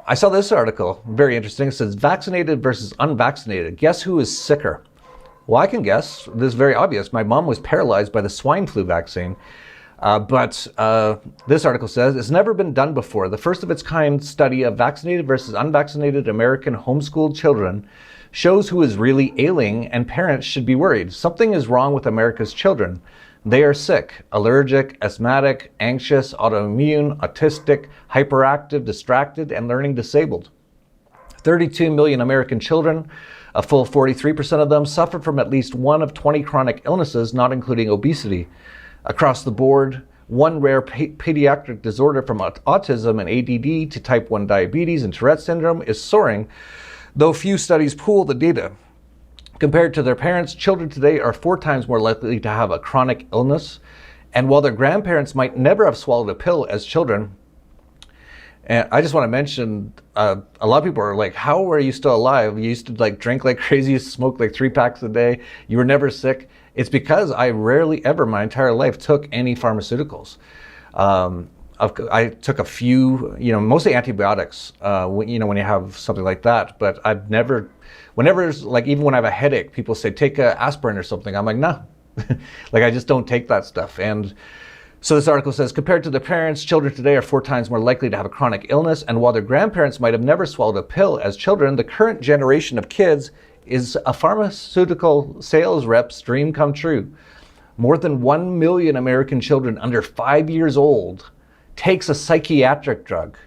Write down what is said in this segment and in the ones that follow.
I saw this article, very interesting. It says, vaccinated versus unvaccinated. Guess who is sicker? Well, I can guess. This is very obvious. My mom was paralyzed by the swine flu vaccine. But this article says, it's never been done before. The first of its kind study of vaccinated versus unvaccinated American homeschooled children shows who is really ailing, and parents should be worried. Something is wrong with America's children. They are sick, allergic, asthmatic, anxious, autoimmune, autistic, hyperactive, distracted, and learning disabled. 32 million American children, a full 43% of them, suffer from at least one of 20 chronic illnesses, not including obesity. Across the board, one rare pediatric disorder from autism and ADD to type 1 diabetes and Tourette syndrome is soaring, though few studies pool the data. Compared to their parents, children today are 4 times more likely to have a chronic illness. And while their grandparents might never have swallowed a pill as children, and I just want to mention, a lot of people are like, how are you still alive? You used to like drink like crazy, you smoke like 3 packs a day, you were never sick. It's because I rarely ever my entire life took any pharmaceuticals. I took a few, mostly antibiotics, when you have something like that, but I've never, whenever, like even when I have a headache, people say, take a aspirin or something. I'm like, no, like I just don't take that stuff. And so this article says, compared to their parents, children today are 4 times more likely to have a chronic illness. And while their grandparents might have never swallowed a pill as children, the current generation of kids is a pharmaceutical sales rep's dream come true. More than 1 million American children under 5 years old takes a psychiatric drug.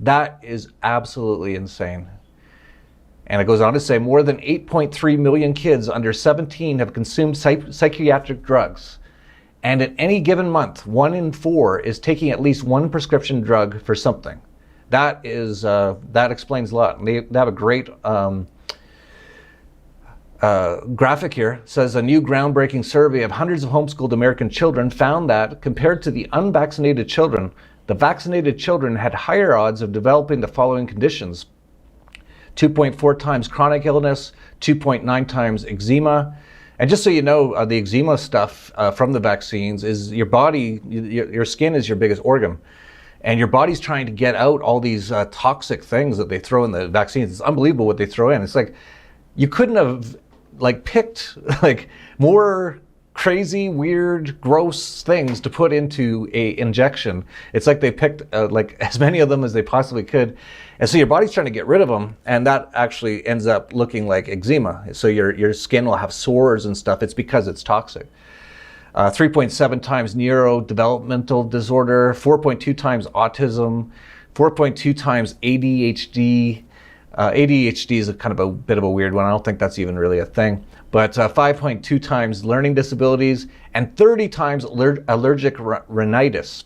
That is absolutely insane. And it goes on to say more than 8.3 million kids under 17 have consumed psychiatric drugs. And in any given month, 1 in 4 is taking at least one prescription drug for something. That is that explains a lot. And they have a great graphic here. It says a new groundbreaking survey of hundreds of homeschooled American children found that compared to the unvaccinated children, the vaccinated children had higher odds of developing the following conditions: 2.4 times chronic illness, 2.9 times eczema. And just so you know, the eczema stuff from the vaccines is your body, your skin is your biggest organ. And your body's trying to get out all these toxic things that they throw in the vaccines. It's unbelievable what they throw in. It's like, you couldn't have picked more crazy, weird, gross things to put into a injection. It's like they picked as many of them as they possibly could. And so your body's trying to get rid of them, and that actually ends up looking like eczema. So your skin will have sores and stuff. It's because it's toxic. 3.7 times neurodevelopmental disorder, 4.2 times autism, 4.2 times ADHD. ADHD is a kind of a bit of a weird one. I don't think that's even really a thing. But 5.2 times learning disabilities and 30 times allergic rhinitis.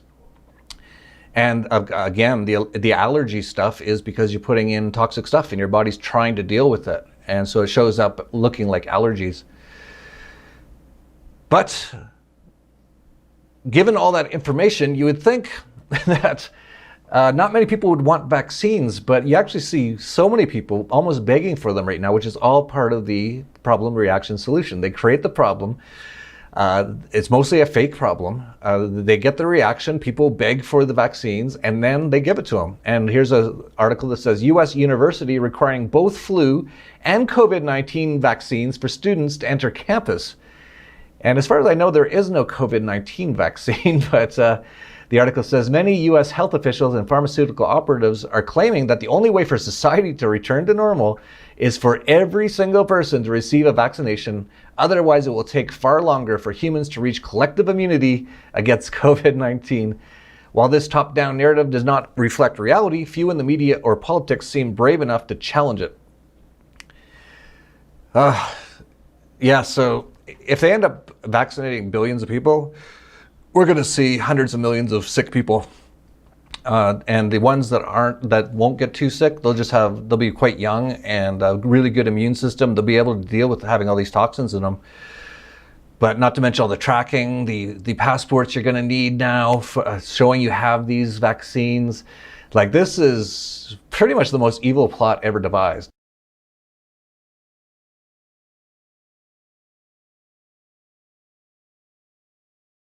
And again, the allergy stuff is because you're putting in toxic stuff and your body's trying to deal with it. And so it shows up looking like allergies. But given all that information, you would think that not many people would want vaccines, but you actually see so many people almost begging for them right now, which is all part of the problem, reaction, solution. They create the problem. It's mostly a fake problem. They get the reaction, people beg for the vaccines, and then they give it to them. And here's an article that says, U.S. university requiring both flu and COVID-19 vaccines for students to enter campus. And as far as I know, there is no COVID-19 vaccine, but the article says many U.S. health officials and pharmaceutical operatives are claiming that the only way for society to return to normal is for every single person to receive a vaccination. Otherwise, it will take far longer for humans to reach collective immunity against COVID-19. While this top-down narrative does not reflect reality, few in the media or politics seem brave enough to challenge it. So if they end up vaccinating billions of people, we're going to see hundreds of millions of sick people. And the ones that won't get too sick, they'll be quite young and a really good immune system. They'll be able to deal with having all these toxins in them. But not to mention all the tracking, the passports you're going to need now for, showing you have these vaccines. Like, this is pretty much the most evil plot ever devised.